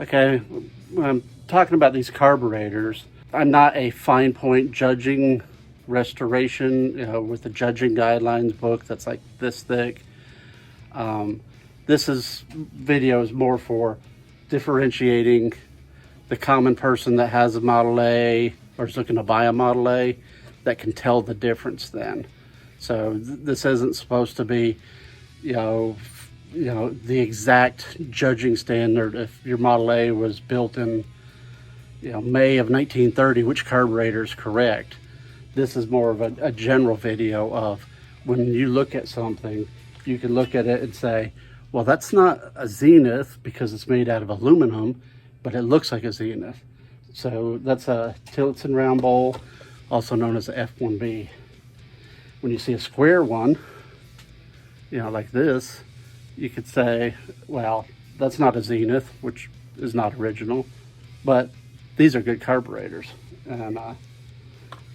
Okay, when I'm talking about these carburetors, I'm not a fine point judging restoration, with the judging guidelines book that's like this thick. This video is more for differentiating the common person that has a Model A or is looking to buy a Model A that can tell the difference then. So this isn't supposed to be, the exact judging standard. If your Model A was built in, May of 1930, which carburetor is correct? This is more of a general video of when you look at something, you can look at it and say, well, that's not a Zenith because it's made out of aluminum, but it looks like a Zenith. So that's a Tillotson round bowl, also known as a F1B. When you see a square one, like this, you could say, well, that's not a Zenith, which is not original, but these are good carburetors. And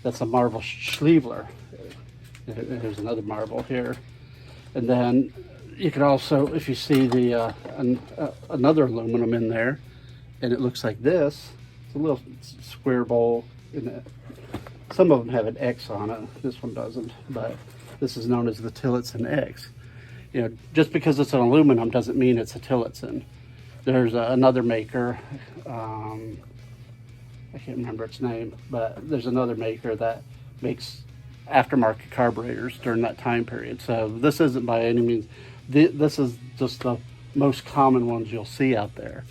that's a Marvel Schlievler. There's another Marvel here. And then you can also, if you see the another aluminum in there, and it looks like this, it's a little square bowl in it. Some of them have an X on it. This one doesn't, but this is known as the Tillotson X. Just because it's an aluminum doesn't mean it's a Tillotson. There's another maker, I can't remember its name, but there's another maker that makes aftermarket carburetors during that time period. So this isn't by any means, this is just the most common ones you'll see out there.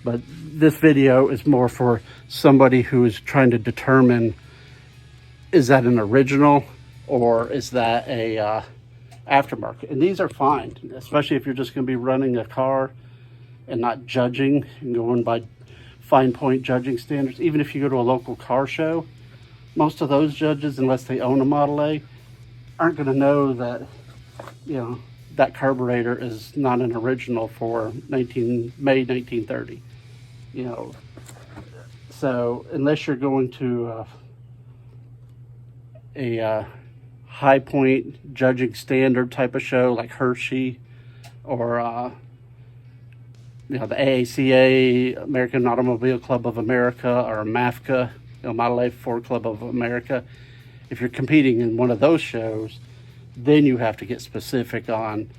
But this video is more for somebody who is trying to determine, is that an original or is that a aftermarket? And these are fine, especially if you're just going to be running a car and not judging and going by fine point judging standards. Even if you go to a local car show, most of those judges, unless they own a Model A, aren't going to know that, that carburetor is not an original for May 1930. So unless you're going to a high point judging standard type of show like Hershey or the AACA, American Automobile Club of America, or MAFCA, Model A Ford Club of America, if you're competing in one of those shows, then you have to get specific on,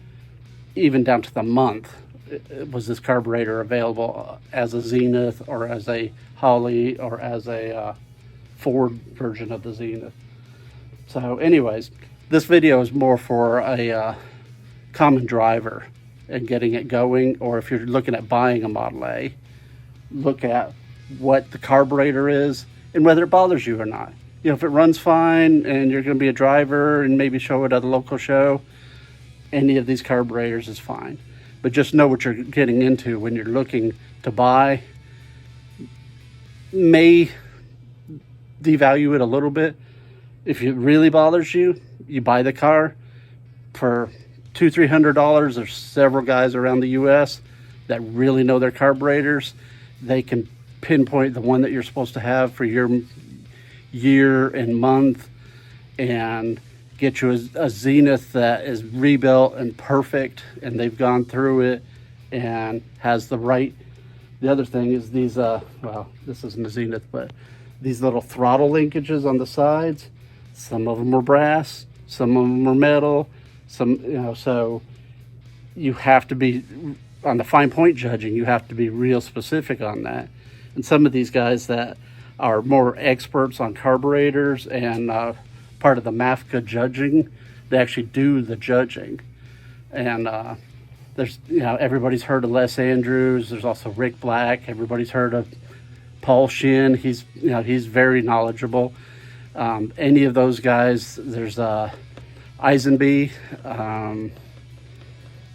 even down to the month, was this carburetor available as a Zenith or as a Holly or as a Ford version of the Zenith. So anyways, this video is more for a common driver and getting it going, or if you're looking at buying a Model A, look at what the carburetor is and whether it bothers you or not. If it runs fine and you're going to be a driver and maybe show it at a local show, any of these carburetors is fine. But just know what you're getting into when you're looking to buy. May devalue it a little bit. If it really bothers you, you buy the car for $200-300. There's several guys around the US that really know their carburetors. They can pinpoint the one that you're supposed to have for your year and month and get you a Zenith that is rebuilt and perfect, and they've gone through it and has the right. The other thing is these, well, this isn't a Zenith, but these little throttle linkages on the sides, some of them are brass, some of them are metal, so you have to be, on the fine point judging, you have to be real specific on that. And some of these guys that are more experts on carburetors and part of the MAFCA judging, they actually do the judging. And there's, everybody's heard of Les Andrews. There's also Rick Black. Everybody's heard of Paul Shin. He's very knowledgeable. Any of those guys, there's Eisenby,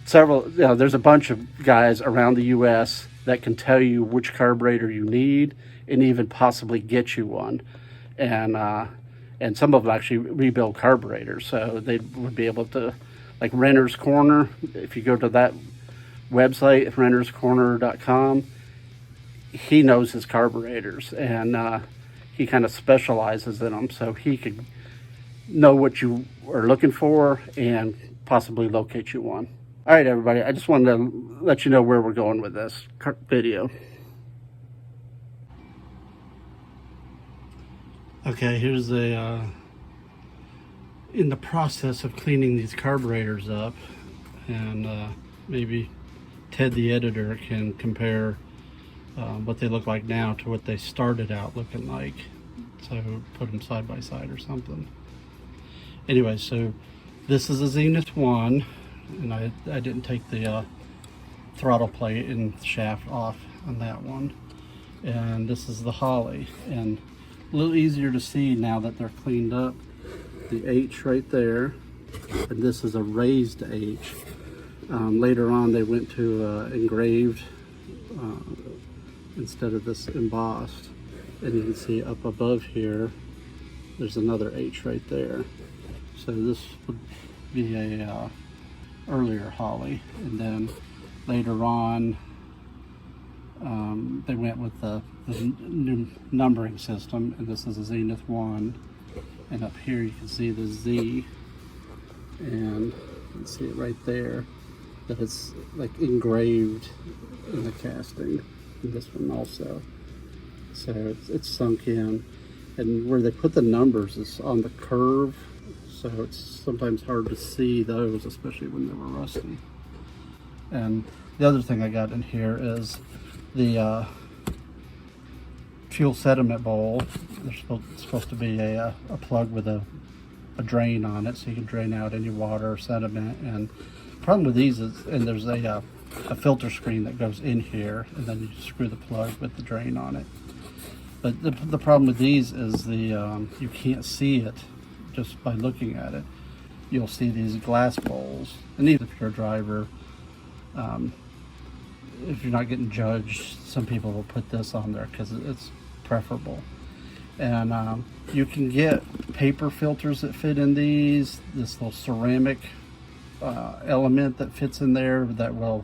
several, there's a bunch of guys around the US that can tell you which carburetor you need and even possibly get you one. And some of them actually rebuild carburetors, so they would be able to, like Renter's Corner. If you go to that website, renterscorner.com, he knows his carburetors, and he kind of specializes in them, so he could know what you are looking for and possibly locate you one. All right, everybody, I just wanted to let you know where we're going with this video. Okay, here's in the process of cleaning these carburetors up, and maybe Ted the editor can compare what they look like now to what they started out looking like. So put them side by side or something. Anyway, so this is a Zenith 1, and I didn't take the throttle plate and shaft off on that one. And this is the Holly, and a little easier to see now that they're cleaned up. The H right there, and this is a raised H. Later on they went to engraved instead of this embossed, and you can see up above here there's another H right there. So this would be a earlier Holly, and then later on they went with the new numbering system, and this is a Zenith 1, and up here you can see the Z, and you can see it right there that it's like engraved in the casting, and this one also. So it's sunk in, and where they put the numbers is on the curve, so it's sometimes hard to see those, especially when they were rusty. And the other thing I got in here is the fuel sediment bowl. There's supposed to be a plug with a drain on it, so you can drain out any water or sediment. And the problem with these is, and there's a filter screen that goes in here, and then you screw the plug with the drain on it. But the problem with these is you can't see it just by looking at it. You'll see these glass bowls, and even if you're a driver, if you're not getting judged, some people will put this on there because it's preferable. And you can get paper filters that fit in these, this little ceramic element that fits in there that will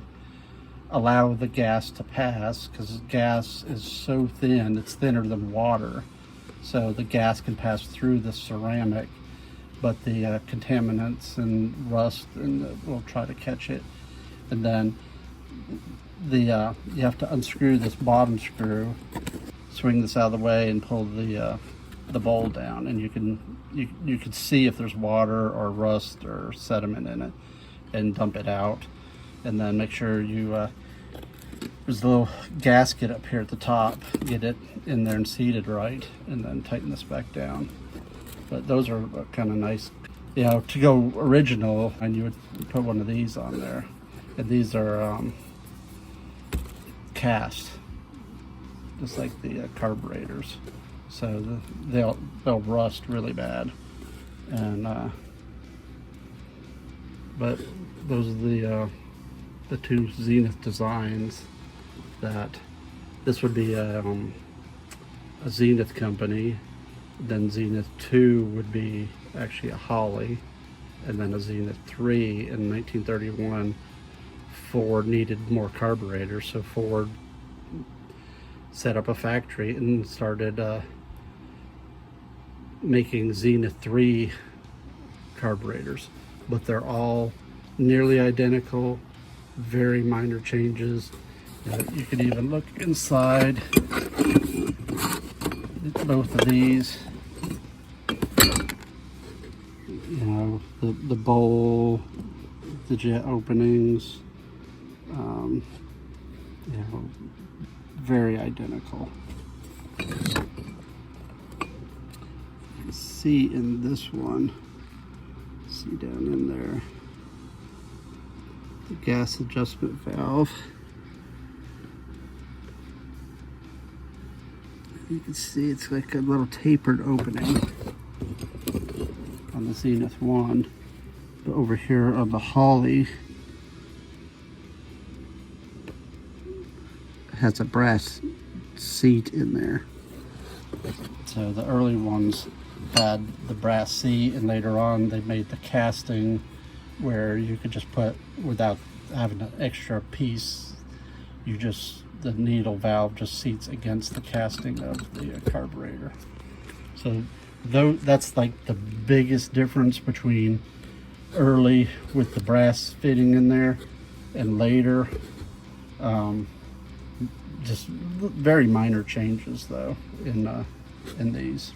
allow the gas to pass, because gas is so thin, it's thinner than water, so the gas can pass through the ceramic, but the contaminants and rust will try to catch it. And then you have to unscrew this bottom screw, swing this out of the way, and pull the bowl down, and you can see if there's water or rust or sediment in it, and dump it out. And then make sure there's a little gasket up here at the top, get it in there and seated right, and then tighten this back down. But those are kind of nice, to go original, and you would put one of these on there. And these are cast, just like the carburetors, so they'll rust really bad. And but those are the two Zenith designs. That this would be a Zenith company, then Zenith 2 would be actually a Holly, and then a Zenith 3 in 1931. Ford needed more carburetors, so Ford set up a factory and started making Zenith 3 carburetors, but they're all nearly identical, very minor changes. You can even look inside both of these. The bowl, the jet openings, very identical. You can see in this one, see down in there, the gas adjustment valve. You can see it's like a little tapered opening on the Zenith 1. But over here on the Holly, it has a brass seat in there. So the early ones had the brass seat, and later on they made the casting where you could just put, without having an extra piece, the needle valve just seats against the casting of the carburetor. So that's like the biggest difference between early with the brass fitting in there and later. Just very minor changes though in these.